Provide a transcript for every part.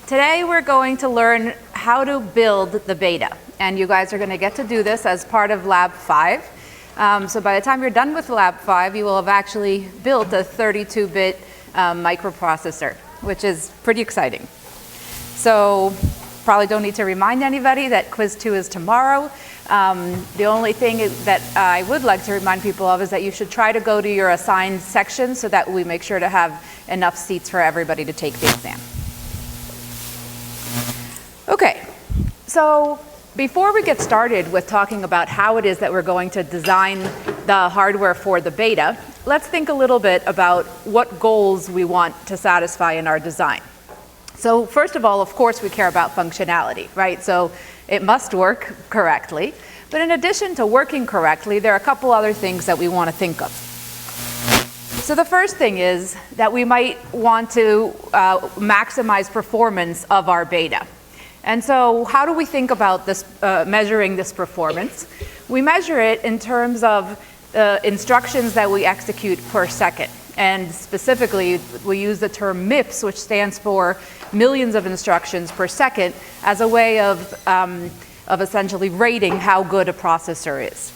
Today we're going to learn how to build the beta, and you guys are going to get to do this as part of Lab 5. So by the time you're done with Lab 5, you will have actually built a 32-bit microprocessor, which is pretty exciting. So probably don't need to remind anybody that Quiz 2 is tomorrow. The only thing that I would like to remind people of is that you should try to go to your assigned section so that we make sure to have enough seats for everybody to take the exam. Okay, so before we get started with talking about how it is that we're going to design the hardware for the beta, let's think a little bit about what goals we want to satisfy in our design. So first of all, of course, we care about functionality, right? So it must work correctly. But in addition to working correctly, there are a couple other things that we want to think of. So the first thing is that we might want to maximize performance of our beta. And so how do we think about this, measuring this performance? We measure it in terms of instructions that we execute per second. And specifically, we use the term MIPS, which stands for millions of instructions per second, as a way of essentially rating how good a processor is.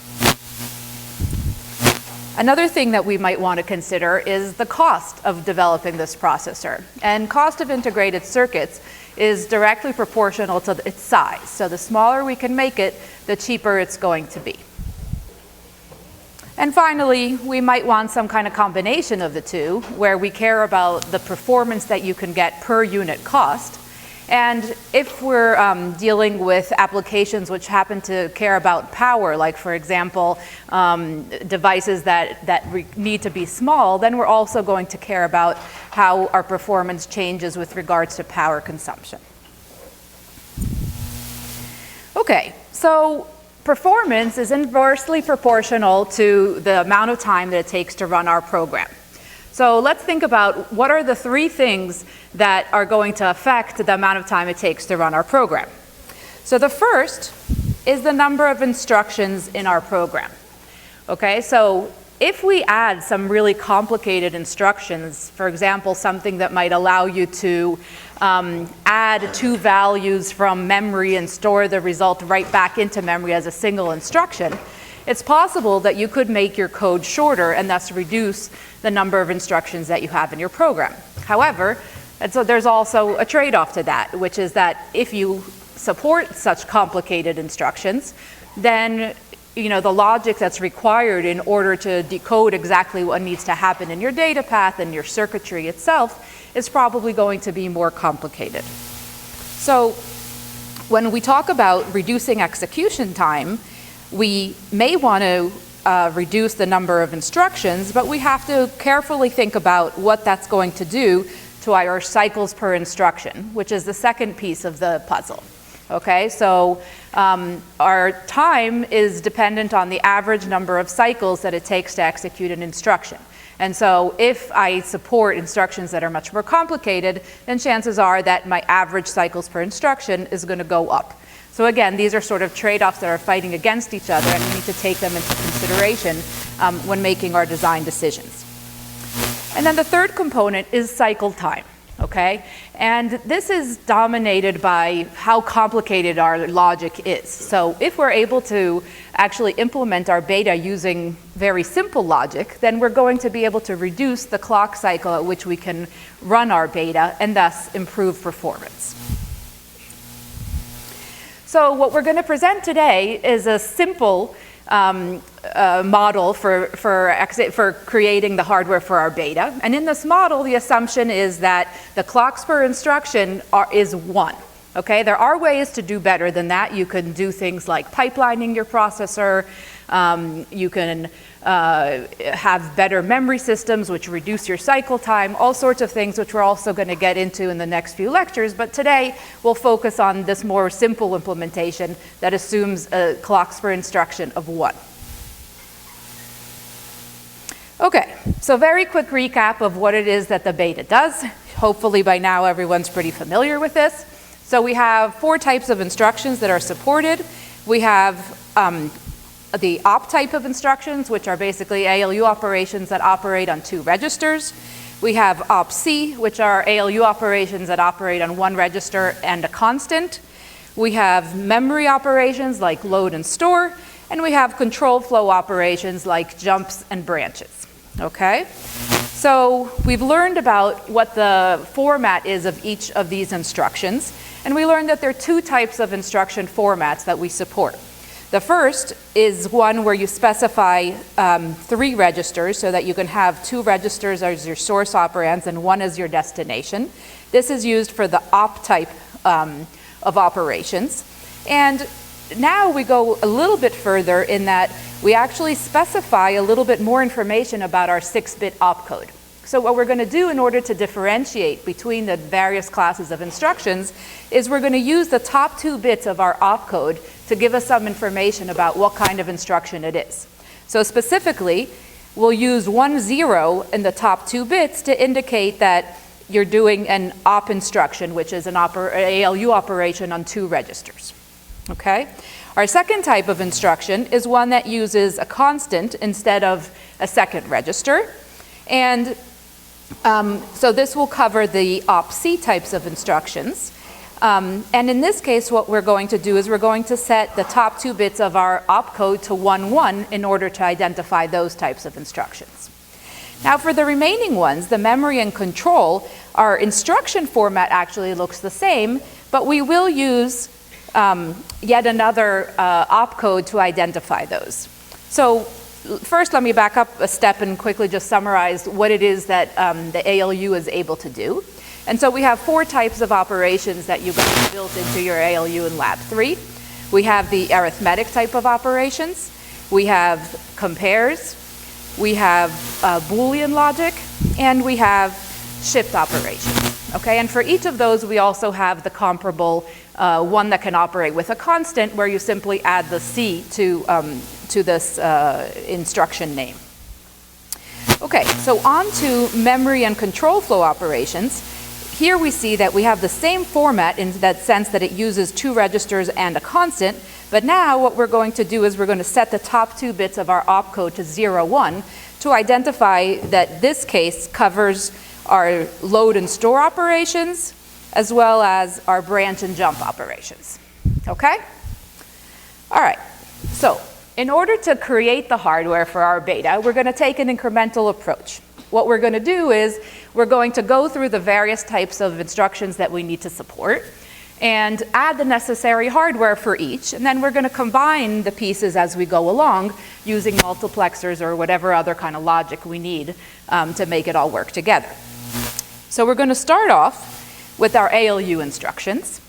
Another thing that we might want to consider is the cost of developing this processor. And cost of integrated circuits is directly proportional to its size. So the smaller we can make it, the cheaper it's going to be. And finally, we might want some kind of combination of the two, where we care about the performance that you can get per unit cost. And if we're dealing with applications which happen to care about power, like for example, devices that need to be small, then we're also going to care about how our performance changes with regards to power consumption. Okay, so performance is inversely proportional to the amount of time that it takes to run our program. So let's think about what are the three things that are going to affect the amount of time it takes to run our program. So the first is the number of instructions in our program. Okay, so if we add some really complicated instructions, for example, something that might allow you to add two values from memory and store the result right back into memory as a single instruction, it's possible that you could make your code shorter and thus reduce the number of instructions that you have in your program. However, and so there's also a trade-off to that, which is that if you support such complicated instructions, then the logic that's required in order to decode exactly what needs to happen in your data path and your circuitry itself is probably going to be more complicated. So when we talk about reducing execution time, we may want to reduce the number of instructions, but we have to carefully think about what that's going to do to our cycles per instruction, which is the second piece of the puzzle. Okay, so our time is dependent on the average number of cycles that it takes to execute an instruction. And so if I support instructions that are much more complicated, then chances are that my average cycles per instruction is going to go up. So again, these are sort of trade-offs that are fighting against each other, and we need to take them into consideration when making our design decisions. And then the third component is cycle time, okay? And this is dominated by how complicated our logic is. So if we're able to actually implement our beta using very simple logic, then we're going to be able to reduce the clock cycle at which we can run our beta and thus improve performance. So what we're going to present today is a simple model for creating the hardware for our beta. And in this model, the assumption is that the clocks per instruction is 1. Okay, there are ways to do better than that. You can do things like pipelining your processor. You can have better memory systems, which reduce your cycle time, all sorts of things which we're also going to get into in the next few lectures. But today, we'll focus on this more simple implementation that assumes clocks per instruction of 1. Okay, so very quick recap of what it is that the beta does. Hopefully by now everyone's pretty familiar with this. So we have 4 types of instructions that are supported. We have the op type of instructions, which are basically ALU operations that operate on 2 registers. We have OP-C, which are ALU operations that operate on one register and a constant. We have memory operations like load and store, and we have control flow operations like jumps and branches, okay? So we've learned about what the format is of each of these instructions, and we learned that there are two types of instruction formats that we support. The first is one where you specify 3 registers so that you can have 2 registers as your source operands and 1 as your destination. This is used for the op type of operations. And now we go a little bit further in that we actually specify a little bit more information about our 6-bit opcode. So what we're going to do in order to differentiate between the various classes of instructions is we're going to use the top 2 bits of our opcode to give us some information about what kind of instruction it is. So specifically, we'll use 1, 0 in the top 2 bits to indicate that you're doing an op instruction, which is an ALU operation on 2 registers. Okay? Our second type of instruction is one that uses a constant instead of a second register. And so this will cover the OP-C types of instructions. And in this case, what we're going to do is we're going to set the top 2 bits of our opcode to 1, 1 in order to identify those types of instructions. Now for the remaining ones, the memory and control, our instruction format actually looks the same, but we will use yet another opcode to identify those. So first, let me back up a step and quickly just summarize what it is that the ALU is able to do. And so we have 4 types of operations that you've got built into your ALU in Lab 3. We have the arithmetic type of operations. We have compares. We have Boolean logic. And we have shift operations. Okay, and for each of those, we also have the comparable one that can operate with a constant where you simply add the C to this instruction name. Okay, so on to memory and control flow operations. Here we see that we have the same format in that sense that it uses 2 registers and a constant, but now what we're going to do is we're going to set the top 2 bits of our opcode to 0, 1 to identify that this case covers our load and store operations as well as our branch and jump operations. Okay? All right, so in order to create the hardware for our beta, we're going to take an incremental approach. What we're going to do is we're going to go through the various types of instructions that we need to support and add the necessary hardware for each, and then we're going to combine the pieces as we go along using multiplexers or whatever other kind of logic we need to make it all work together. So we're going to start off with our ALU instructions.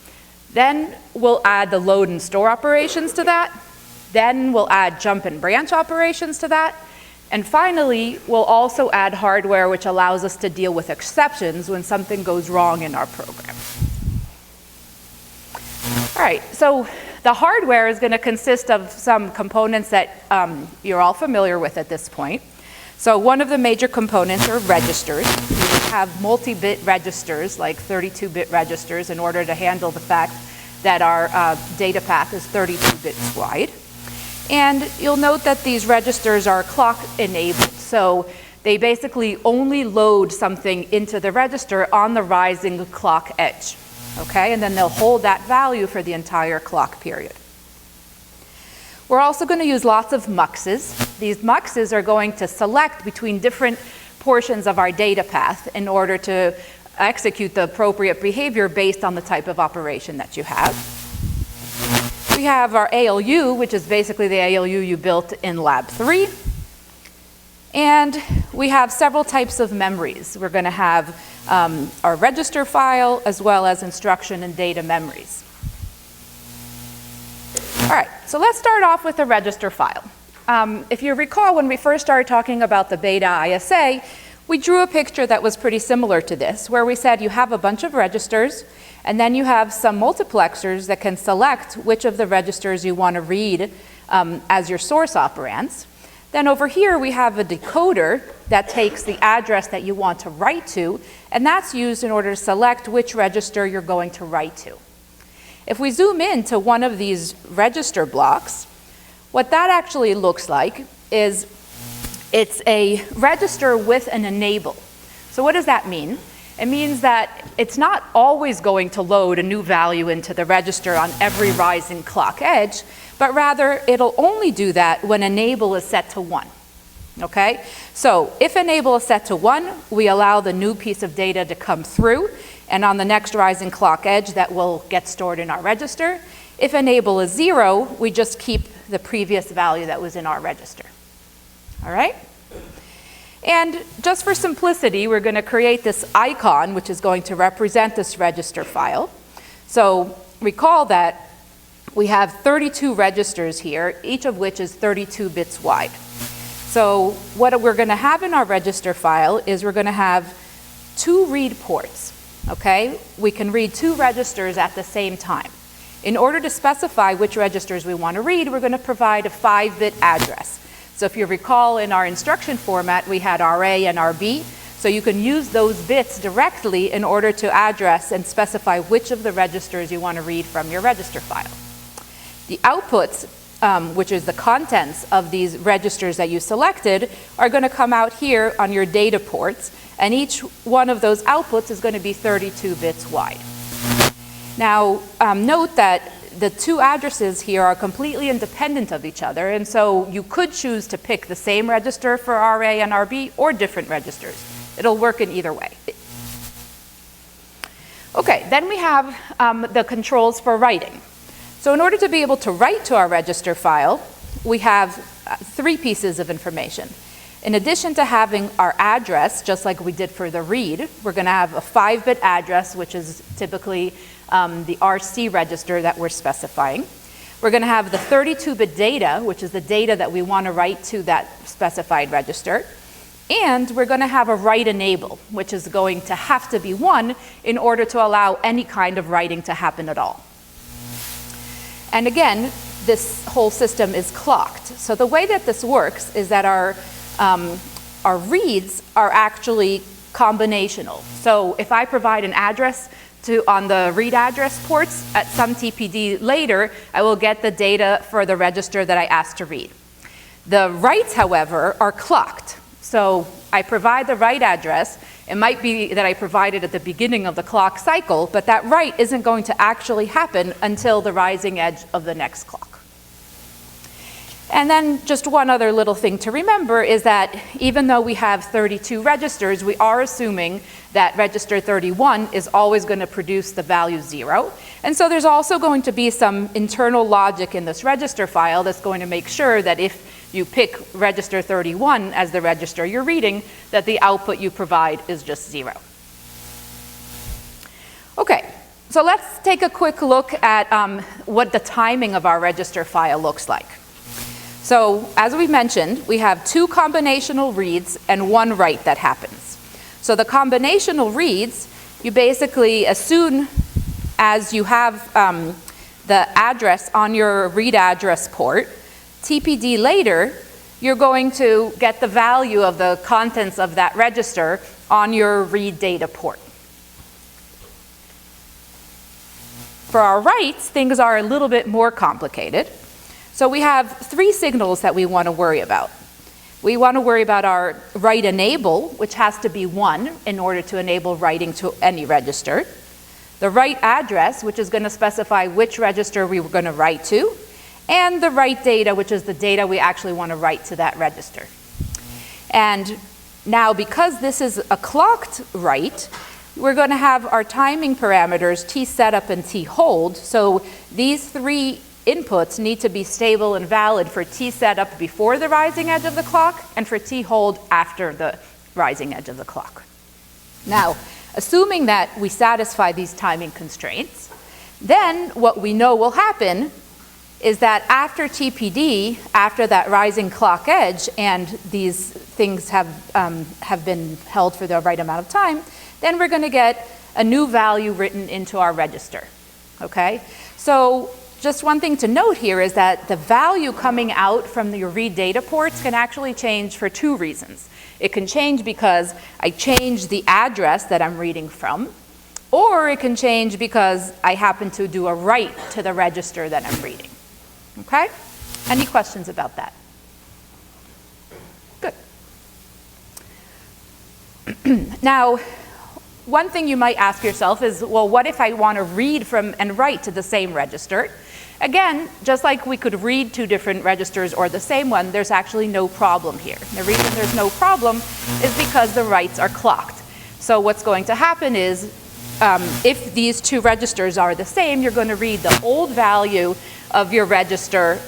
Then we'll add the load and store operations to that. Then we'll add jump and branch operations to that. And finally, we'll also add hardware which allows us to deal with exceptions when something goes wrong in our program. All right, so the hardware is going to consist of some components that you're all familiar with at this point. So one of the major components are registers. We have multi-bit registers, like 32-bit registers, in order to handle the fact that our data path is 32 bits wide. And you'll note that these registers are clock enabled. So they basically only load something into the register on the rising clock edge. Okay, and then they'll hold that value for the entire clock period. We're also going to use lots of muxes. These muxes are going to select between different portions of our data path in order to execute the appropriate behavior based on the type of operation that you have. We have our ALU, which is basically the ALU you built in Lab 3. And we have several types of memories. We're going to have our register file as well as instruction and data memories. All right, so let's start off with the register file. If you recall, when we first started talking about the beta ISA, we drew a picture that was pretty similar to this, where we said you have a bunch of registers, and then you have some multiplexers that can select which of the registers you want to read as your source operands. Then over here we have a decoder that takes the address that you want to write to, and that's used in order to select which register you're going to write to. If we zoom in to one of these register blocks, what that actually looks like is it's a register with an enable. So what does that mean? It means that it's not always going to load a new value into the register on every rising clock edge, but rather it'll only do that when enable is set to 1. Okay? So if enable is set to 1, we allow the new piece of data to come through, and on the next rising clock edge that will get stored in our register. If enable is 0, we just keep the previous value that was in our register. All right? And just for simplicity, we're going to create this icon, which is going to represent this register file. So recall that we have 32 registers here, each of which is 32 bits wide. So what we're going to have in our register file is we're going to have 2 read ports. Okay? We can read 2 registers at the same time. In order to specify which registers we want to read, we're going to provide a 5-bit address. So if you recall, in our instruction format, we had RA and RB. So you can use those bits directly in order to address and specify which of the registers you want to read from your register file. The outputs, which is the contents of these registers that you selected, are going to come out here on your data ports. And each one of those outputs is going to be 32 bits wide. Now, note that the 2 addresses here are completely independent of each other, and so you could choose to pick the same register for RA and RB or different registers. It'll work in either way. Okay, then we have the controls for writing. So in order to be able to write to our register file, we have 3 pieces of information. In addition to having our address, just like we did for the read, we're going to have a 5-bit address, which is typically the RC register that we're specifying. We're going to have the 32-bit data, which is the data that we want to write to that specified register. And we're going to have a write enable, which is going to have to be 1 in order to allow any kind of writing to happen at all. And again, this whole system is clocked. So the way that this works is that our reads are actually combinational. So if I provide an address on the read address ports at some TPD later, I will get the data for the register that I asked to read. The writes, however, are clocked. So I provide the write address. It might be that I provide it at the beginning of the clock cycle, but that write isn't going to actually happen until the rising edge of the next clock. And then just one other little thing to remember is that even though we have 32 registers, we are assuming that register 31 is always going to produce the value 0. And so there's also going to be some internal logic in this register file that's going to make sure that if you pick register 31 as the register you're reading, that the output you provide is just 0. Okay, so let's take a quick look at what the timing of our register file looks like. So as we mentioned, we have 2 combinational reads and 1 write that happens. So the combinational reads, you basically, as soon as you have the address on your read address port, TPD later, you're going to get the value of the contents of that register on your read data port. For our writes, things are a little bit more complicated. So we have 3 signals that we want to worry about. We want to worry about our write enable, which has to be 1 in order to enable writing to any register. The write address, which is going to specify which register we were going to write to. And the write data, which is the data we actually want to write to that register. And now, because this is a clocked write, we're going to have our timing parameters T setup and T hold. So these 3 inputs need to be stable and valid for T setup before the rising edge of the clock and for T hold after the rising edge of the clock. Now, assuming that we satisfy these timing constraints, then what we know will happen is that after TPD, after that rising clock edge, and these things have been held for the right amount of time, then we're going to get a new value written into our register. Okay? So just one thing to note here is that the value coming out from your read data ports can actually change for 2 reasons. It can change because I change the address that I'm reading from, or it can change because I happen to do a write to the register that I'm reading. Okay? Any questions about that? Good. Now, one thing you might ask yourself is, well, what if I want to read from and write to the same register? Again, just like we could read two different registers or the same one, there's actually no problem here. The reason there's no problem is because the writes are clocked. So what's going to happen is, if these two registers are the same, you're going to read the old value of your register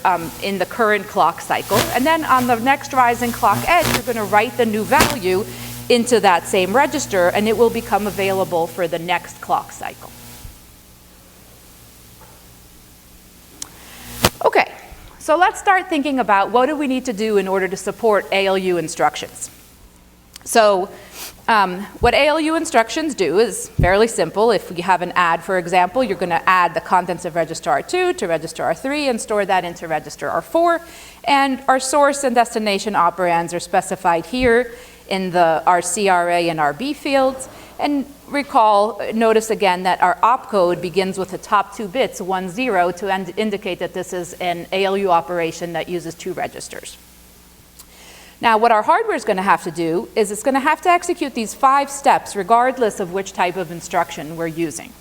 in the current clock cycle, and then on the next rising clock edge, you're going to write the new value into that same register, and it will become available for the next clock cycle. Okay, so let's start thinking about what do we need to do in order to support ALU instructions. So what ALU instructions do is fairly simple. If you have an add, for example, you're going to add the contents of register R2 to register R3 and store that into register R4. And our source and destination operands are specified here in the our CRA and RB fields. And notice again that our opcode begins with the top 2 bits, 1, 0, to indicate that this is an ALU operation that uses 2 registers. Now, what our hardware is going to have to do is it's going to have to execute these 5 steps regardless of which type of instruction we're using.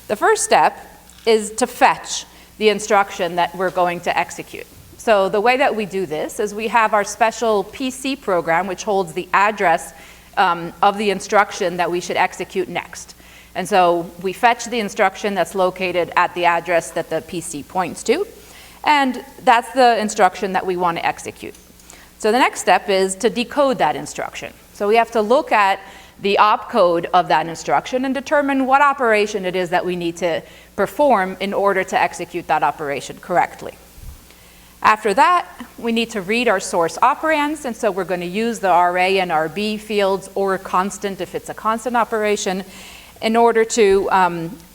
The first step is to fetch the instruction that we're going to execute. So the way that we do this is we have our special PC program which holds the address of the instruction that we should execute next. And so we fetch the instruction that's located at the address that the PC points to, and that's the instruction that we want to execute. So the next step is to decode that instruction. So we have to look at the opcode of that instruction and determine what operation it is that we need to perform in order to execute that operation correctly. After that, we need to read our source operands, and so we're going to use the RA and RB fields, or constant if it's a constant operation, in order to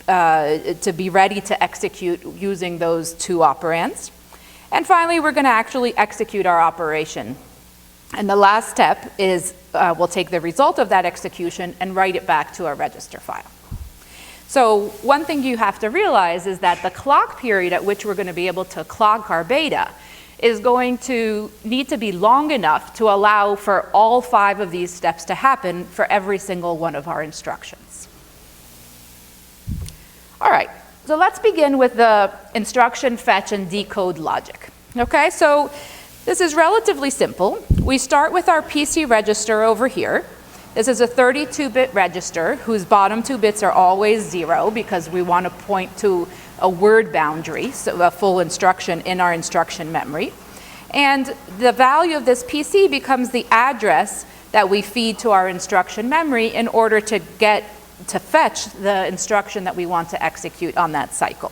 be ready to execute using those 2 operands. And finally, we're going to actually execute our operation. And the last step is we'll take the result of that execution and write it back to our register file. So one thing you have to realize is that the clock period at which we're going to be able to clock our beta is going to need to be long enough to allow for all 5 of these steps to happen for every single one of our instructions. All right. So let's begin with the instruction fetch and decode logic. Okay, so this is relatively simple. We start with our PC register over here. This is a 32-bit register whose bottom 2 bits are always 0 because we want to point to a word boundary, so a full instruction in our instruction memory. And the value of this PC becomes the address that we feed to our instruction memory in order to fetch the instruction that we want to execute on that cycle.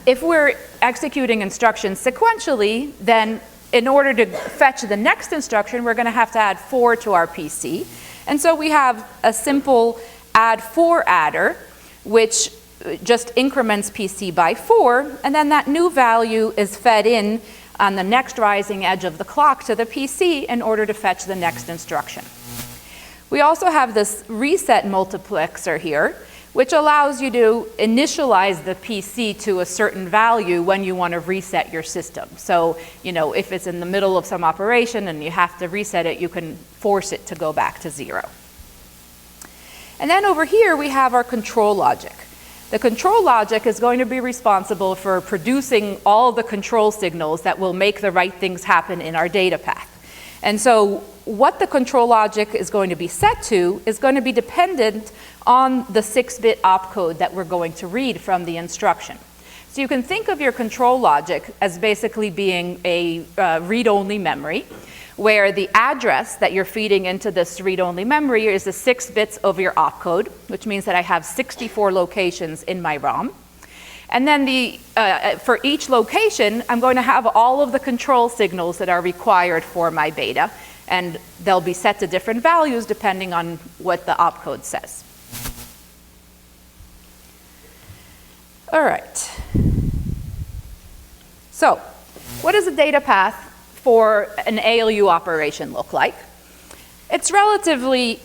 If we're executing instructions sequentially, then in order to fetch the next instruction, we're going to have to add 4 to our PC. And so we have a simple add 4 adder, which just increments PC by 4, and then that new value is fed in on the next rising edge of the clock to the PC in order to fetch the next instruction. We also have this reset multiplexer here, which allows you to initialize the PC to a certain value when you want to reset your system. So, if it's in the middle of some operation and you have to reset it, you can force it to go back to 0. And then over here, we have our control logic. The control logic is going to be responsible for producing all the control signals that will make the right things happen in our data path. And so what the control logic is going to be set to is going to be dependent on the 6-bit opcode that we're going to read from the instruction. So you can think of your control logic as basically being a read-only memory, where the address that you're feeding into this read-only memory is the 6 bits of your opcode, which means that I have 64 locations in my ROM. And then for each location, I'm going to have all of the control signals that are required for my beta, and they'll be set to different values depending on what the opcode says. All right. So, what does a data path for an ALU operation look like? It's relatively,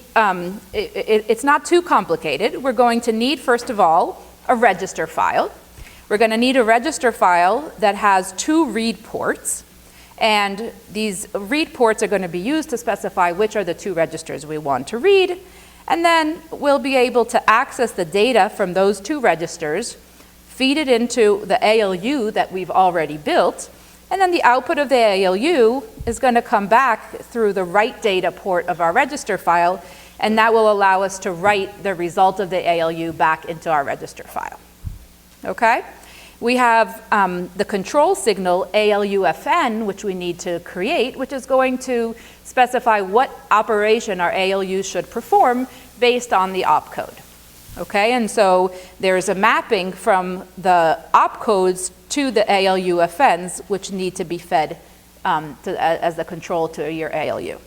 it's not too complicated. We're going to need, first of all, a register file. We're going to need a register file that has 2 read ports. And these read ports are going to be used to specify which are the two registers we want to read. And then we'll be able to access the data from those two registers, feed it into the ALU that we've already built, and then the output of the ALU is going to come back through the write data port of our register file, and that will allow us to write the result of the ALU back into our register file. Okay? We have the control signal ALUFN, which we need to create, which is going to specify what operation our ALU should perform based on the opcode. Okay, and so there's a mapping from the opcodes to the ALUFNs, which need to be fed as the control to your ALU.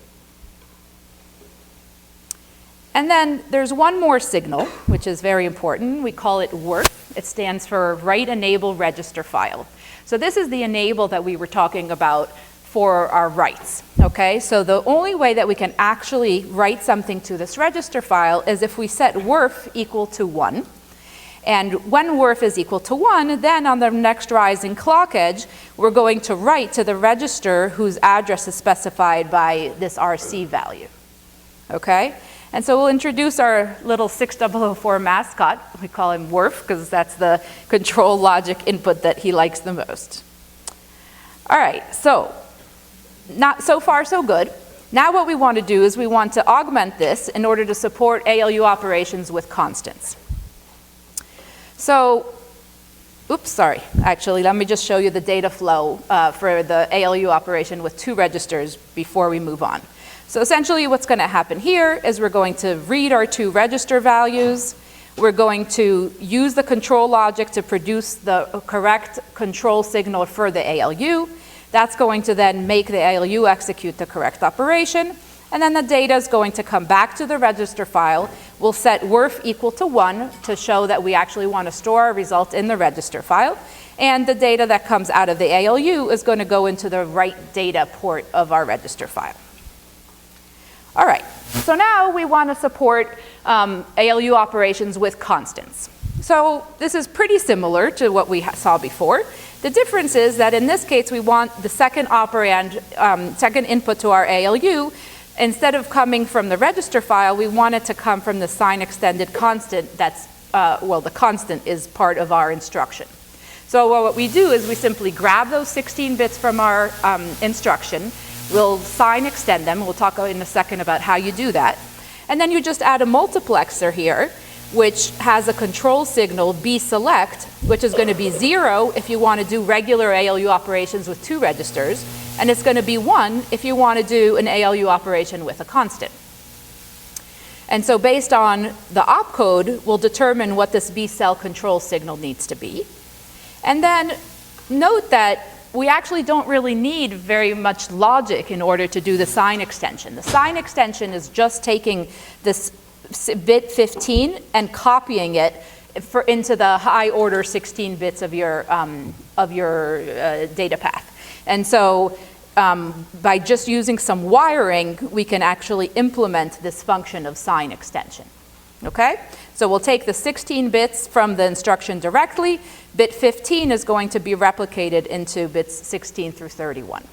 And then there's one more signal, which is very important. We call it WRF. It stands for Write Enable Register File. So this is the enable that we were talking about for our writes. Okay, so the only way that we can actually write something to this register file is if we set WRF equal to 1. And when WRF is equal to 1, then on the next rising clock edge, we're going to write to the register whose address is specified by this RC value. Okay? And so we'll introduce our little 6004 mascot. We call him WRF because that's the control logic input that he likes the most. All right, so not so far so good. Now what we want to do is we want to augment this in order to support ALU operations with constants. So, oops, sorry. Actually, let me just show you the data flow for the ALU operation with two registers before we move on. So essentially what's going to happen here is we're going to read our two register values. We're going to use the control logic to produce the correct control signal for the ALU. That's going to then make the ALU execute the correct operation. And then the data is going to come back to the register file. We'll set WRF equal to 1 to show that we actually want to store our result in the register file. And the data that comes out of the ALU is going to go into the write data port of our register file. All right, so now we want to support ALU operations with constants. So this is pretty similar to what we saw before. The difference is that in this case, we want the second operand, second input to our ALU, instead of coming from the register file, we want it to come from the sign extended constant that's, well, the constant is part of our instruction. So what we do is we simply grab those 16 bits from our instruction. We'll sign extend them. We'll talk in a second about how you do that. And then you just add a multiplexer here, which has a control signal bselect, which is going to be 0 if you want to do regular ALU operations with two registers, and it's going to be 1 if you want to do an ALU operation with a constant. And so based on the opcode, we'll determine what this bcell control signal needs to be. And then note that we actually don't really need very much logic in order to do the sign extension. The sign extension is just taking this bit 15 and copying it into the high order 16 bits of your data path. And so by just using some wiring, we can actually implement this function of sign extension. Okay? So we'll take the 16 bits from the instruction directly. Bit 15 is going to be replicated into bits 16 through 31.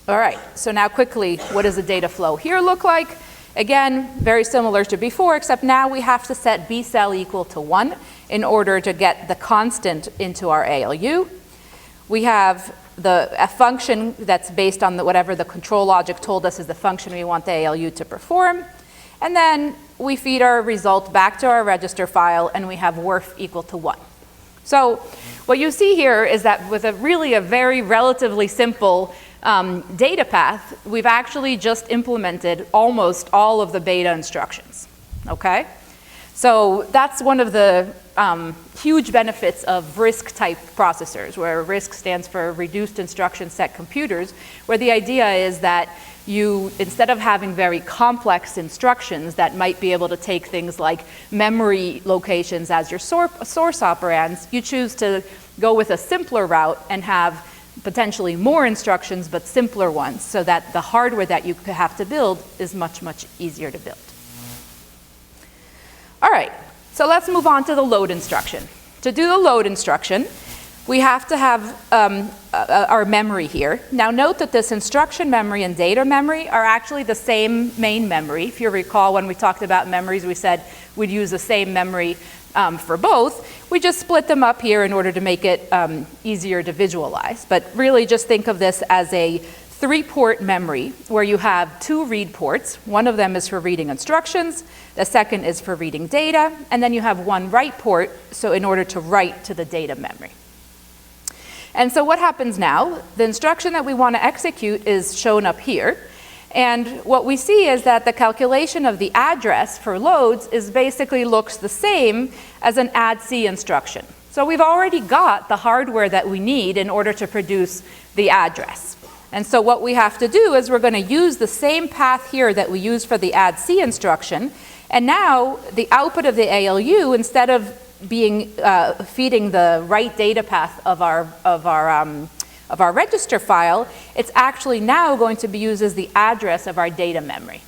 All right, so now quickly, what does the data flow here look like? Again, very similar to before, except now we have to set bcell equal to 1 in order to get the constant into our ALU. We have a function that's based on whatever the control logic told us is the function we want the ALU to perform. And then we feed our result back to our register file, and we have WRF equal to 1. So what you see here is that with a very relatively simple data path, we've actually just implemented almost all of the beta instructions. Okay? So that's one of the huge benefits of RISC-type processors, where RISC stands for Reduced Instruction Set Computers, where the idea is that you, instead of having very complex instructions that might be able to take things like memory locations as your source operands, you choose to go with a simpler route and have potentially more instructions, but simpler ones, so that the hardware that you have to build is much, much easier to build. All right, so let's move on to the load instruction. To do the load instruction, we have to have our memory here. Now note that this instruction memory and data memory are actually the same main memory. If you recall, when we talked about memories, we said we'd use the same memory for both. We just split them up here in order to make it easier to visualize. But really just think of this as a 3-port memory where you have 2 read ports. One of them is for reading instructions, the second is for reading data, and then you have 1 write port, so in order to write to the data memory. And so what happens now? The instruction that we want to execute is shown up here. And what we see is that the calculation of the address for loads is basically looks the same as an add C instruction. So we've already got the hardware that we need in order to produce the address. And so what we have to do is we're going to use the same path here that we used for the add C instruction. And now the output of the ALU, instead of being feeding the write data path of our register file, it's actually now going to be used as the address of our data memory.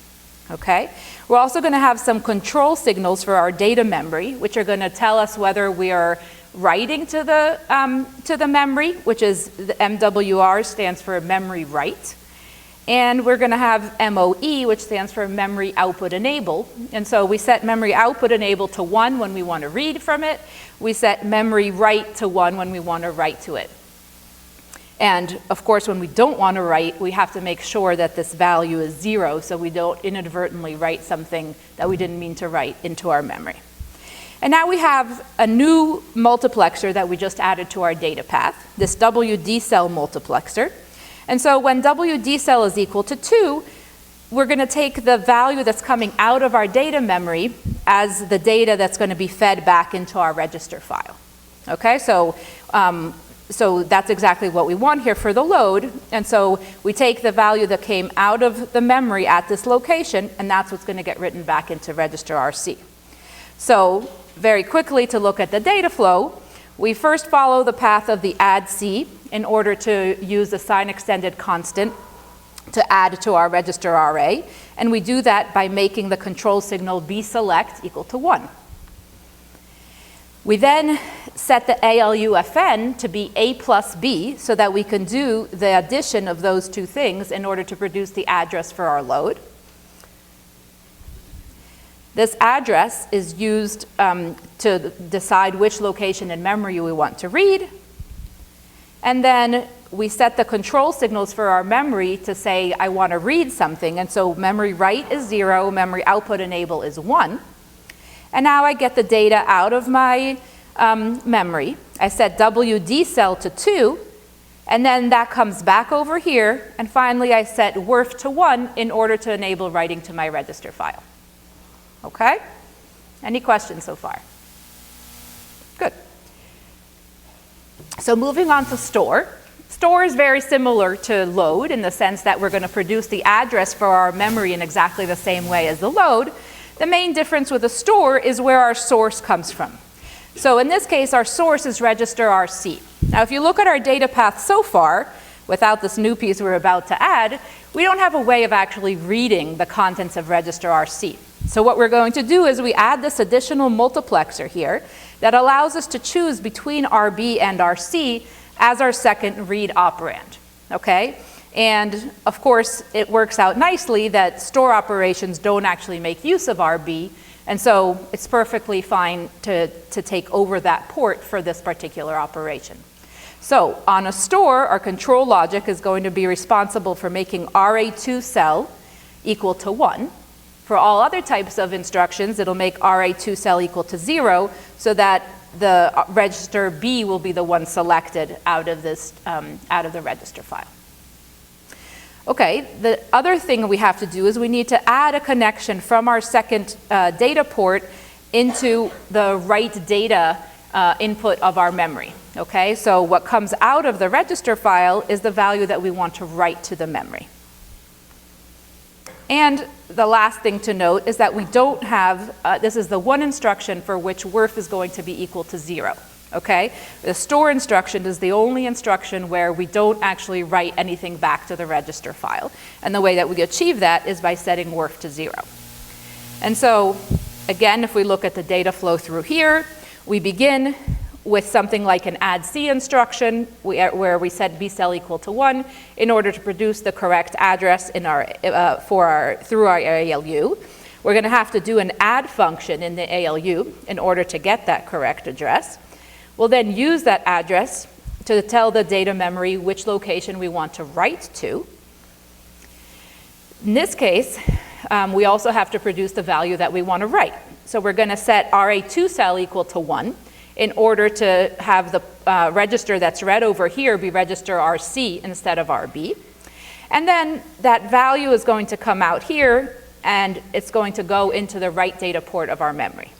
Okay? We're also going to have some control signals for our data memory, which are going to tell us whether we are writing to the memory, which is the MWR stands for memory write. And we're going to have MOE, which stands for memory output enable. And so we set memory output enable to 1 when we want to read from it. We set memory write to 1 when we want to write to it. And of course, when we don't want to write, we have to make sure that this value is 0 so we don't inadvertently write something that we didn't mean to write into our memory. And now we have a new multiplexer that we just added to our data path, this WD cell multiplexer. And so when WD cell is equal to 2, we're going to take the value that's coming out of our data memory as the data that's going to be fed back into our register file. Okay, so that's exactly what we want here for the load. And so we take the value that came out of the memory at this location, and that's what's going to get written back into register RC. So very quickly to look at the data flow, we first follow the path of the add C in order to use the sign extended constant to add to our register RA. And we do that by making the control signal B select equal to 1. We then set the ALU-FN to be A plus B so that we can do the addition of those two things in order to produce the address for our load. This address is used to decide which location in memory we want to read. And then we set the control signals for our memory to say, I want to read something. And so memory write is 0, memory output enable is 1. And now I get the data out of my memory. I set WD cell to 2, and then that comes back over here. And finally, I set WRF to 1 in order to enable writing to my register file. Okay? Any questions so far? Good. So moving on to store. Store is very similar to load in the sense that we're going to produce the address for our memory in exactly the same way as the load. The main difference with a store is where our source comes from. So in this case, our source is register RC. Now, if you look at our data path so far, without this new piece we're about to add, we don't have a way of actually reading the contents of register RC. So what we're going to do is we add this additional multiplexer here that allows us to choose between RB and RC as our second read operand, okay? And of course, it works out nicely that store operations don't actually make use of RB, and so it's perfectly fine to take over that port for this particular operation. So on a store, our control logic is going to be responsible for making RA2 cell equal to 1. For all other types of instructions, it'll make RA2 cell equal to 0 so that the register B will be the one selected out of this, out of the register file. Okay, the other thing we have to do is we need to add a connection from our second data port into the write data input of our memory. Okay, so what comes out of the register file is the value that we want to write to the memory. And the last thing to note is that we don't have, this is the one instruction for which WRF is going to be equal to 0. Okay? The store instruction is the only instruction where we don't actually write anything back to the register file. And the way that we achieve that is by setting WRF to 0. And so, again, if we look at the data flow through here, we begin with something like an add C instruction where we set B cell equal to 1 in order to produce the correct address in through our ALU. We're going to have to do an add function in the ALU in order to get that correct address. We'll then use that address to tell the data memory which location we want to write to. In this case, we also have to produce the value that we want to write. So we're going to set RA2 cell equal to 1 in order to have the register that's read over here be register RC instead of RB. And then that value is going to come out here, and it's going to go into the write data port of our memory.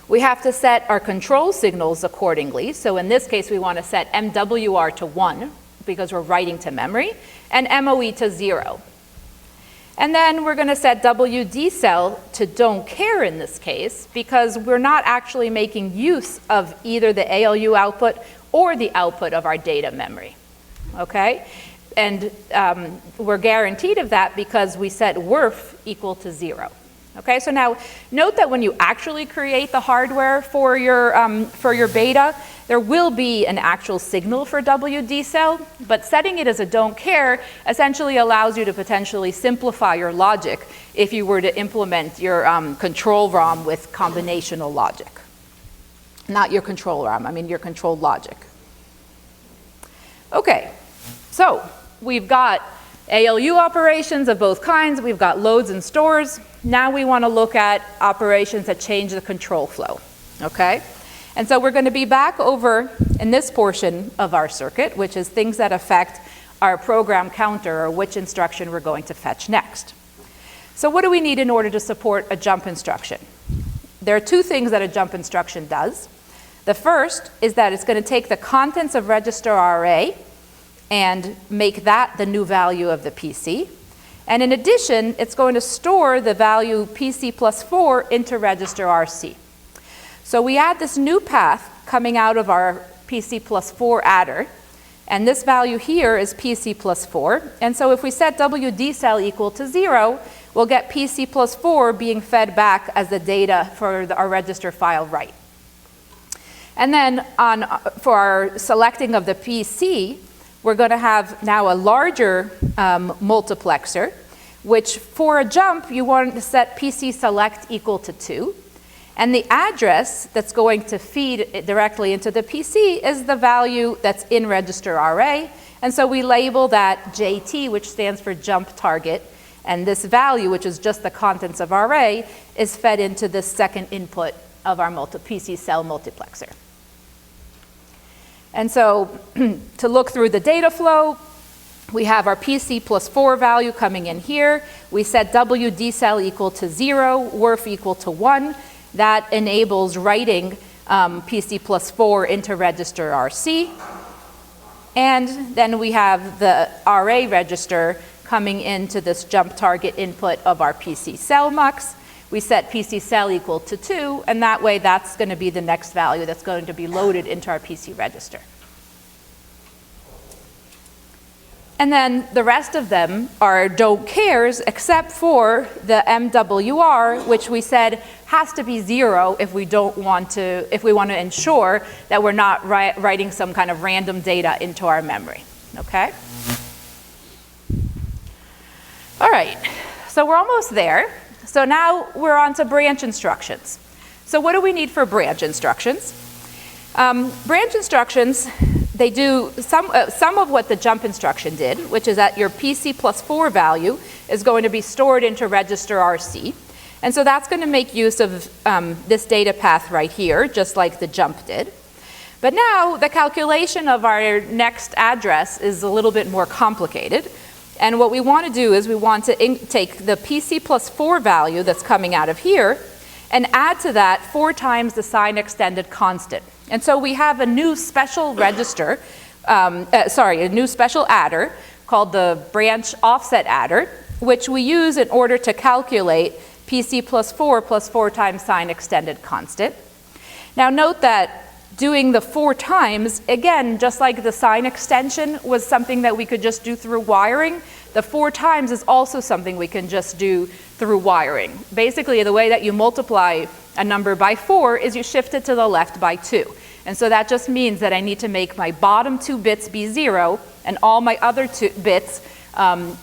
We have to set our control signals accordingly. So in this case, we want to set MWR to 1 because we're writing to memory, and MOE to 0. And then we're going to set WD cell to don't care in this case because we're not actually making use of either the ALU output or the output of our data memory, okay? And we're guaranteed of that because we set WRF equal to 0. Okay, so now note that when you actually create the hardware for your beta, there will be an actual signal for WD cell, but setting it as a don't care essentially allows you to potentially simplify your logic if you were to implement your control ROM with combinational logic. Not your control ROM, I mean your control logic. Okay, so we've got ALU operations of both kinds, we've got loads and stores. Now we want to look at operations that change the control flow, okay? And so we're going to be back over in this portion of our circuit, which is things that affect our program counter or which instruction we're going to fetch next. So what do we need in order to support a jump instruction? There are two things that a jump instruction does. The first is that it's going to take the contents of register RA and make that the new value of the PC. And in addition, it's going to store the value PC plus 4 into register RC. So we add this new path coming out of our PC plus 4 adder, and this value here is PC plus 4. And so if we set WD cell equal to 0, we'll get PC plus 4 being fed back as the data for our register file write. And then for our selecting of the PC, we're going to have now a larger multiplexer, which for a jump, you want to set PC select equal to 2. And the address that's going to feed it directly into the PC is the value that's in register RA. And so we label that JT, which stands for jump target. And this value, which is just the contents of RA, is fed into the second input of our PC cell multiplexer. And so to look through the data flow, we have our PC plus 4 value coming in here. We set WD cell equal to 0, WRF equal to 1. That enables writing PC plus 4 into register RC. And then we have the RA register coming into this jump target input of our PC cell mux. We set PC cell equal to 2, and that way that's going to be the next value that's going to be loaded into our PC register. And then the rest of them are don't cares except for the MWR, which we said has to be 0 if we want to ensure that we're not writing some kind of random data into our memory, okay? All right, so we're almost there. So now we're on to branch instructions. So what do we need for branch instructions? Branch instructions, they do some of what the jump instruction did, which is that your PC plus 4 value is going to be stored into register RC. And so that's going to make use of this data path right here, just like the jump did. But now the calculation of our next address is a little bit more complicated. And what we want to do is we want to take the PC plus 4 value that's coming out of here and add to that 4 times the sign extended constant. And so we have a new special register, a new special adder called the branch offset adder, which we use in order to calculate PC plus 4 times sign extended constant. Now note that doing the 4 times, again, just like the sign extension was something that we could just do through wiring, the 4 times is also something we can just do through wiring. Basically, the way that you multiply a number by 4 is you shift it to the left by 2. And so that just means that I need to make my bottom 2 bits be 0 and all my other 2 bits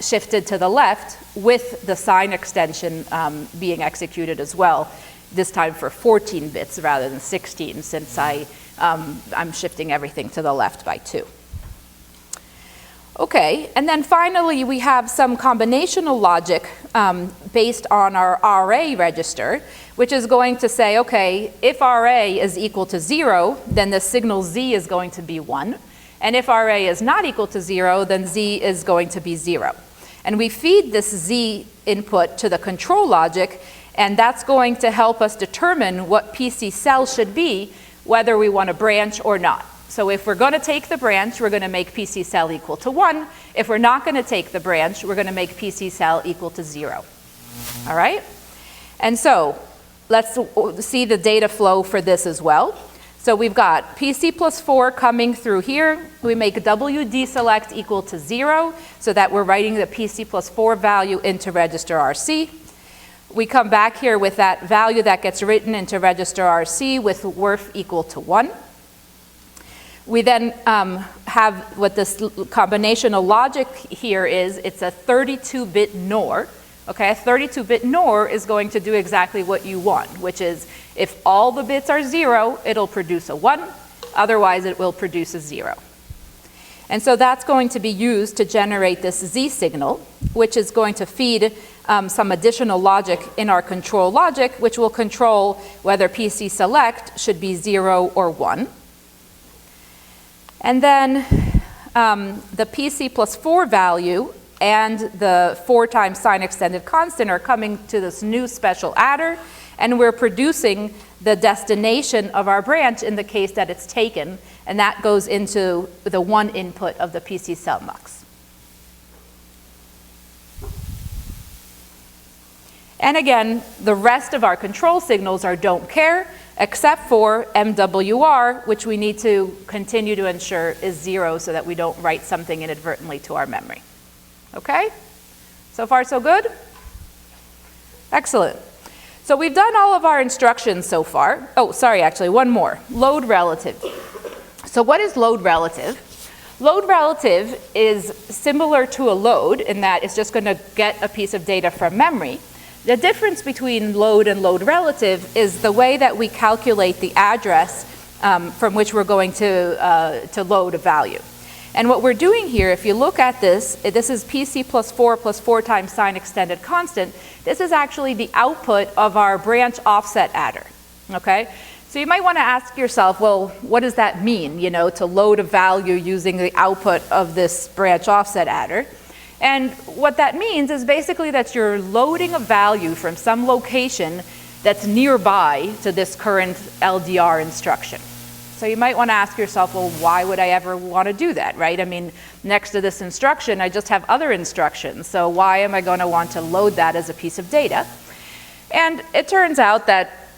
shifted to the left with the sign extension being executed as well, this time for 14 bits rather than 16 since I'm shifting everything to the left by 2. Okay, and then finally we have some combinational logic based on our RA register, which is going to say, okay, if RA is equal to 0, then the signal Z is going to be 1. And if RA is not equal to 0, then Z is going to be 0. And we feed this Z input to the control logic, and that's going to help us determine what PC cell should be, whether we want to branch or not. So if we're going to take the branch, we're going to make PC cell equal to 1. If we're not going to take the branch, we're going to make PC cell equal to 0. All right? And so let's see the data flow for this as well. So we've got PC plus 4 coming through here. We make WD select equal to 0 so that we're writing the PC plus 4 value into register RC. We come back here with that value that gets written into register RC with worth equal to 1. We then have what this combinational logic here is. It's a 32-bit NOR. Okay, a 32-bit NOR is going to do exactly what you want, which is if all the bits are 0, it'll produce a 1. Otherwise, it will produce a 0. And so that's going to be used to generate this Z signal, which is going to feed some additional logic in our control logic, which will control whether PC select should be 0 or 1. And then the PC plus 4 value and the 4 times sign extended constant are coming to this new special adder, and we're producing the destination of our branch in the case that it's taken, and that goes into the 1 input of the PC cell mux. And again, the rest of our control signals are don't care, except for MWR, which we need to continue to ensure is 0 so that we don't write something inadvertently to our memory. Okay? So far, so good? Excellent. So we've done all of our instructions so far. Oh, sorry, actually, one more. Load relative. So what is load relative? Load relative is similar to a load in that it's just going to get a piece of data from memory. The difference between load and load relative is the way that we calculate the address from which we're going to load a value. And what we're doing here, if you look at this is PC plus 4 times sign extended constant. This is actually the output of our branch offset adder, okay? So you might want to ask yourself, well, what does that mean, you know, to load a value using the output of this branch offset adder? And what that means is basically that you're loading a value from some location that's nearby to this current LDR instruction. So you might want to ask yourself, well, why would I ever want to do that, right? I mean, next to this instruction, I just have other instructions. So why am I going to want to load that as a piece of data? And it turns out that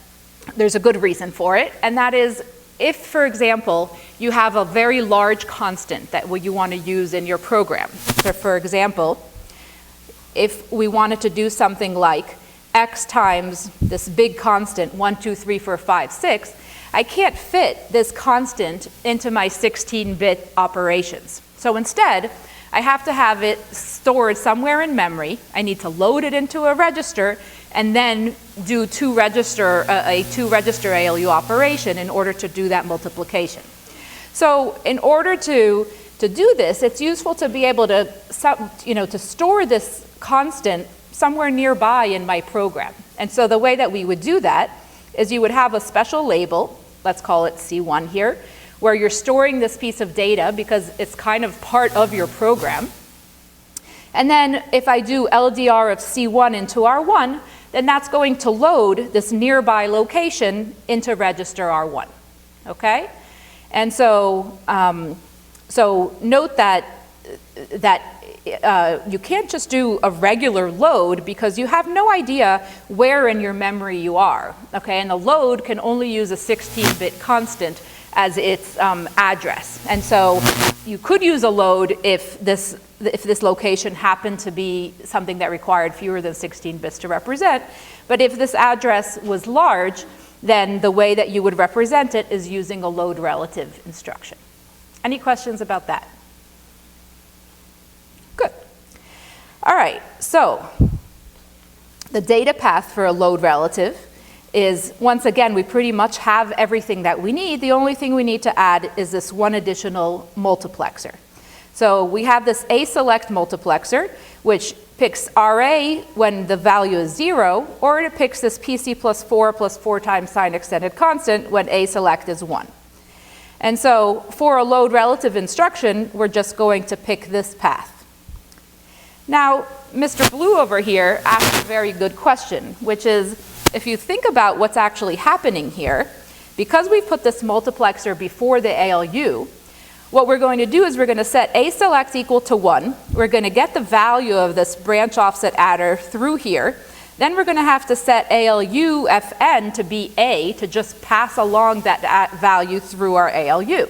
there's a good reason for it, and that is if, for example, you have a very large constant that you want to use in your program. So for example, if we wanted to do something like x times this big constant, 1, 2, 3, 4, 5, 6, I can't fit this constant into my 16-bit operations. So instead, I have to have it stored somewhere in memory. I need to load it into a register and then do a two-register ALU operation in order to do that multiplication. So in order to do this, it's useful to be able to, to store this constant somewhere nearby in my program. And so the way that we would do that is you would have a special label, let's call it C1 here, where you're storing this piece of data because it's kind of part of your program. And then if I do LDR of C1 into R1, then that's going to load this nearby location into register R1, okay? And so, so note that you can't just do a regular load because you have no idea where in your memory you are, okay? And the load can only use a 16-bit constant as its address. And so you could use a load if this location happened to be something that required fewer than 16 bits to represent. But if this address was large, then the way that you would represent it is using a load relative instruction. Any questions about that? Good. All right, so the data path for a load relative is, once again, we pretty much have everything that we need. The only thing we need to add is this one additional multiplexer. So we have this A select multiplexer, which picks RA when the value is 0, or it picks this PC plus 4 times sign extended constant when A select is 1. And so for a load relative instruction, we're just going to pick this path. Now, Mr. Blue over here asked a very good question, which is, if you think about what's actually happening here, because we put this multiplexer before the ALU, what we're going to do is we're going to set A select equal to 1. We're going to get the value of this branch offset adder through here. Then we're going to have to set ALU FN to be A to just pass along that value through our ALU.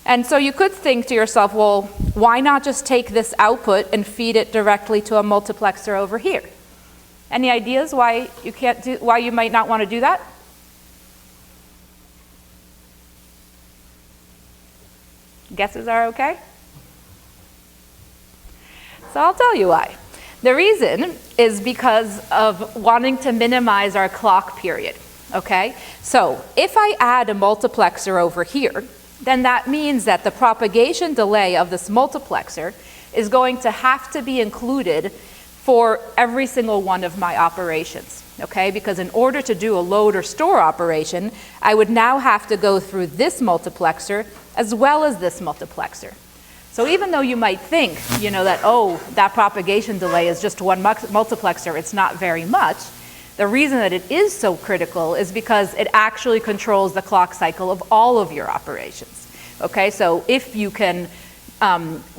And so you could think to yourself, well, why not just take this output and feed it directly to a multiplexer over here? Any ideas why you might not want to do that? Guesses are okay? So I'll tell you why. The reason is because of wanting to minimize our clock period, okay? So if I add a multiplexer over here, then that means that the propagation delay of this multiplexer is going to have to be included for every single one of my operations, okay? Because in order to do a load or store operation, I would now have to go through this multiplexer as well as this multiplexer. So even though you might think, that, oh, that propagation delay is just one multiplexer, it's not very much, the reason that it is so critical is because it actually controls the clock cycle of all of your operations, okay? So if you can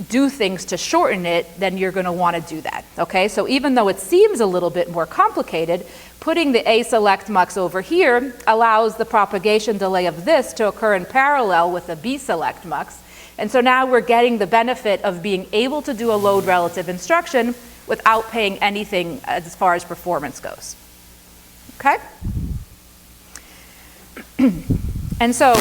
do things to shorten it, then you're going to want to do that, okay? So even though it seems a little bit more complicated, putting the A select mux over here allows the propagation delay of this to occur in parallel with the B select mux. And so now we're getting the benefit of being able to do a load relative instruction without paying anything as far as performance goes. Okay? And so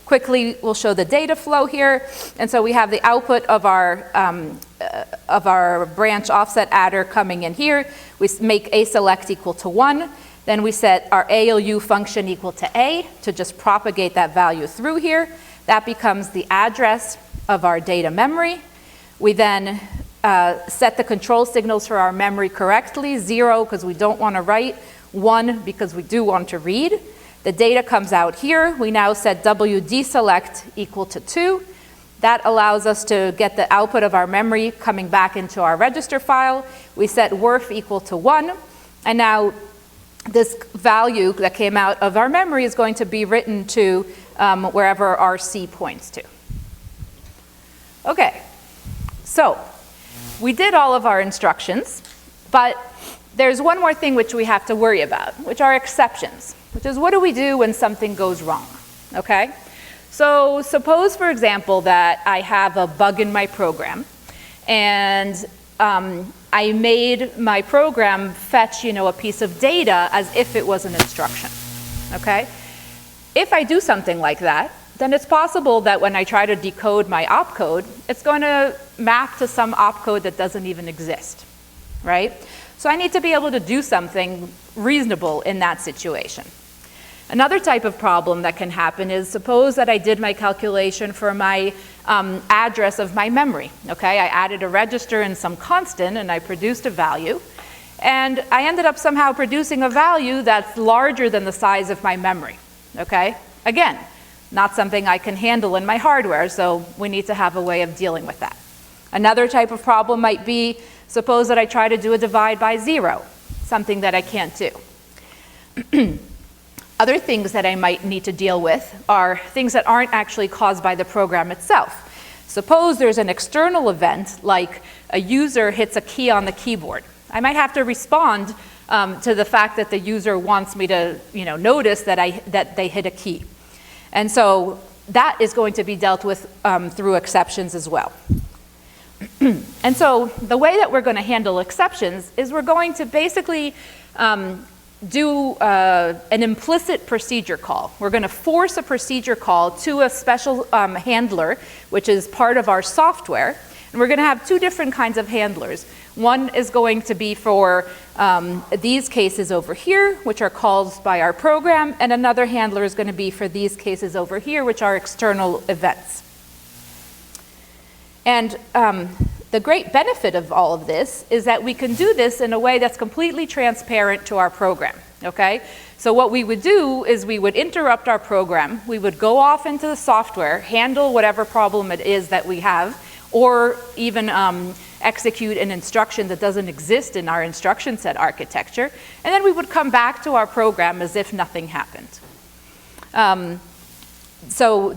quickly we'll show the data flow here. And so we have the output of our branch offset adder coming in here. We make A select equal to 1. Then we set our ALU function equal to A to just propagate that value through here. That becomes the address of our data memory. We then set the control signals for our memory correctly, 0 because we don't want to write, 1 because we do want to read. The data comes out here. We now set WD select equal to 2. That allows us to get the output of our memory coming back into our register file. We set WRF equal to 1. And now this value that came out of our memory is going to be written to wherever our C points to. Okay, so we did all of our instructions, but there's one more thing which we have to worry about, which are exceptions, which is what do we do when something goes wrong, okay? So suppose, for example, that I have a bug in my program, and I made my program fetch, a piece of data as if it was an instruction, okay? If I do something like that, then it's possible that when I try to decode my opcode, it's going to map to some opcode that doesn't even exist, right? So I need to be able to do something reasonable in that situation. Another type of problem that can happen is suppose that I did my calculation for my address of my memory, okay? I added a register and some constant and I produced a value. And I ended up somehow producing a value that's larger than the size of my memory, okay? Again, not something I can handle in my hardware, so we need to have a way of dealing with that. Another type of problem might be, suppose that I try to do a divide by 0, something that I can't do. Other things that I might need to deal with are things that aren't actually caused by the program itself. Suppose there's an external event, like a user hits a key on the keyboard. I might have to respond to the fact that the user wants me to notice that they hit a key. And so that is going to be dealt with through exceptions as well. And so the way that we're going to handle exceptions is we're going to basically do an implicit procedure call. We're going to force a procedure call to a special handler, which is part of our software. And we're going to have two different kinds of handlers. One is going to be for these cases over here, which are called by our program, and another handler is going to be for these cases over here, which are external events. And the great benefit of all of this is that we can do this in a way that's completely transparent to our program, okay? So what we would do is we would interrupt our program, we would go off into the software, handle whatever problem it is that we have, or even execute an instruction that doesn't exist in our instruction set architecture, and then we would come back to our program as if nothing happened. So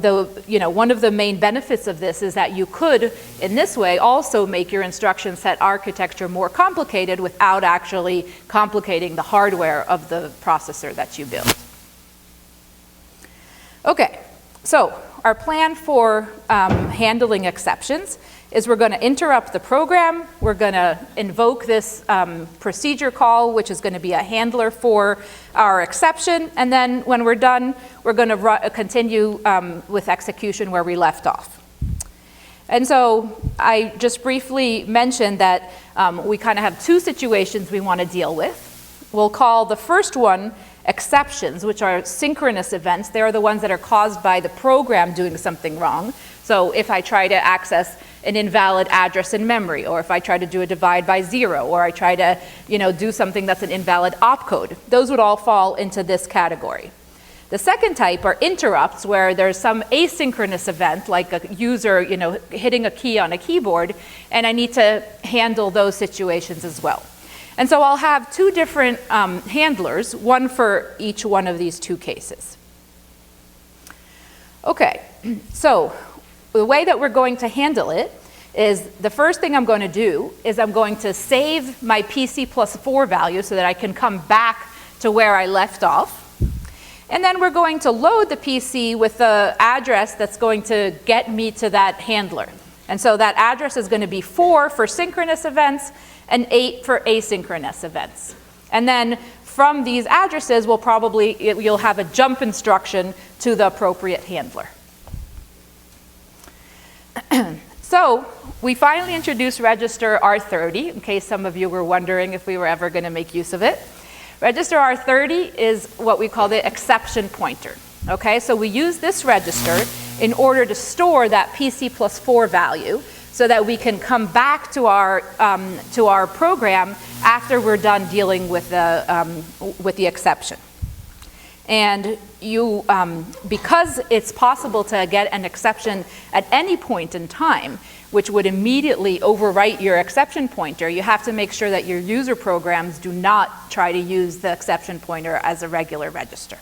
one of the main benefits of this is that you could, in this way, also make your instruction set architecture more complicated without actually complicating the hardware of the processor that you build. Okay, so our plan for handling exceptions is we're going to interrupt the program, we're going to invoke this procedure call, which is going to be a handler for our exception, and then when we're done, we're going to continue with execution where we left off. And so I just briefly mentioned that we kind of have two situations we want to deal with. We'll call the first one exceptions, which are synchronous events. They're the ones that are caused by the program doing something wrong. So if I try to access an invalid address in memory, or if I try to do a divide by 0, or I try to do something that's an invalid opcode, those would all fall into this category. The second type are interrupts, where there's some asynchronous event, like a user hitting a key on a keyboard, and I need to handle those situations as well. And so I'll have two different handlers, one for each one of these two cases. Okay, so the way that we're going to handle it is the first thing I'm going to do is I'm going to save my PC+4 value so that I can come back to where I left off. And then we're going to load the PC with the address that's going to get me to that handler. And so that address is going to be 4 for synchronous events and 8 for asynchronous events. And then from these addresses, you'll have a jump instruction to the appropriate handler. So we finally introduced register R30, in case some of you were wondering if we were ever going to make use of it. Register R30 is what we call the exception pointer. Okay, so we use this register in order to store that PC+4 value so that we can come back to our program after we're done dealing with the exception. And because it's possible to get an exception at any point in time, which would immediately overwrite your exception pointer, you have to make sure that your user programs do not try to use the exception pointer as a regular register.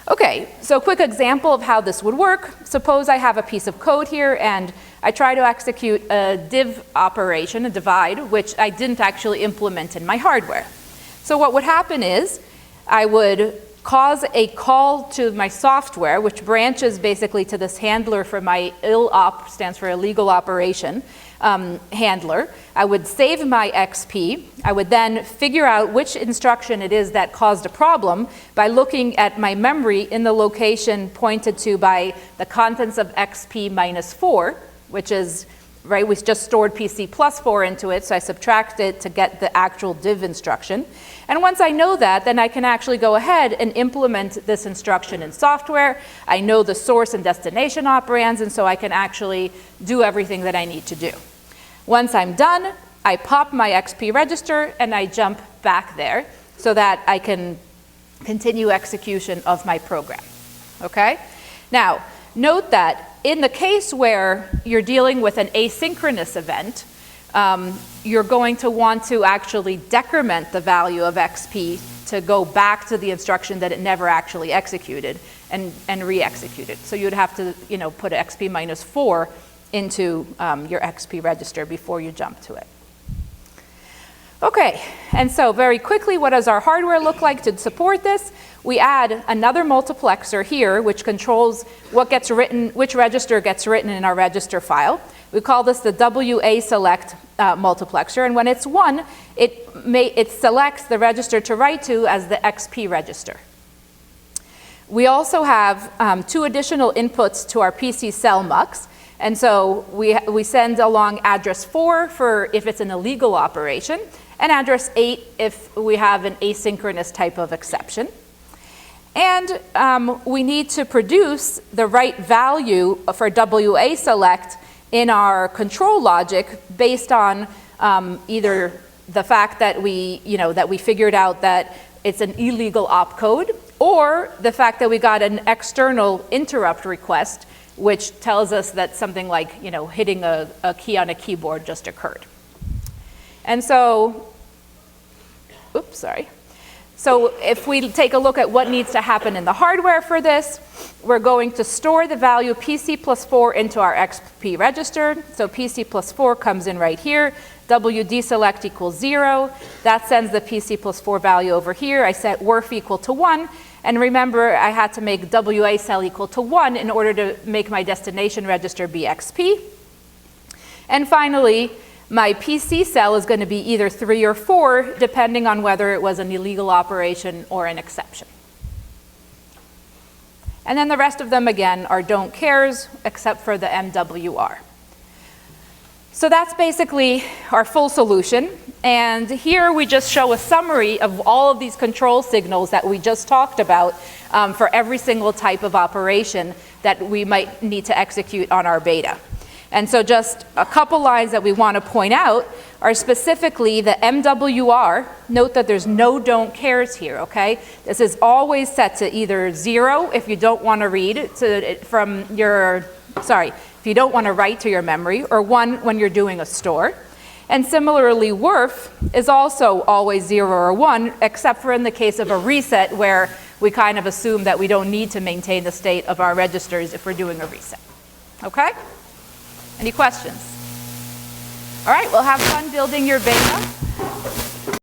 Okay, so a quick example of how this would work. Suppose I have a piece of code here and I try to execute a div operation, a divide, which I didn't actually implement in my hardware. So what would happen is I would cause a call to my software, which branches basically to this handler for my ILOP, stands for illegal operation, handler. I would save my XP. I would then figure out which instruction it is that caused a problem by looking at my memory in the location pointed to by the contents of XP minus 4, which is, right, we just stored PC+4 into it, so I subtract it to get the actual div instruction. And once I know that, then I can actually go ahead and implement this instruction in software. I know the source and destination operands, and so I can actually do everything that I need to do. Once I'm done, I pop my XP register and I jump back there so that I can continue execution of my program. Okay? Now, note that in the case where you're dealing with an asynchronous event, you're going to want to actually decrement the value of XP to go back to the instruction that it never actually executed and re-execute it. So you'd have to put XP minus 4 into your XP register before you jump to it. Okay, and so very quickly, what does our hardware look like to support this? We add another multiplexer here, which controls what gets written, which register gets written in our register file. We call this the WA select multiplexer, and when it's 1, it selects the register to write to as the XP register. We also have 2 additional inputs to our PC cell mux, and so we send along address 4 for if it's an illegal operation, and address 8 if we have an asynchronous type of exception. And we need to produce the right value for WA select in our control logic based on either the fact that we figured out that it's an illegal opcode, or the fact that we got an external interrupt request, which tells us that something like hitting a key on a keyboard just occurred. And so, oops, sorry. So if we take a look at what needs to happen in the hardware for this, we're going to store the value PC plus 4 into our XP register. So PC plus 4 comes in right here. WD select equals 0. That sends the PC plus 4 value over here. I set WRF equal to 1. And remember, I had to make WA cell equal to 1 in order to make my destination register be XP. And finally, my PC cell is going to be either 3 or 4, depending on whether it was an illegal operation or an exception. And then the rest of them, again, are don't cares, except for the MWR. So that's basically our full solution. And here we just show a summary of all of these control signals that we just talked about for every single type of operation that we might need to execute on our beta. And so just a couple lines that we want to point out are specifically the MWR. Note that there's no don't cares here, okay? This is always set to either 0 if you don't want to read if you don't want to write to your memory, or 1 when you're doing a store. And similarly, WRF is also always 0 or 1, except for in the case of a reset where we kind of assume that we don't need to maintain the state of our registers if we're doing a reset. Okay? Any questions? All right, well, have fun building your beta.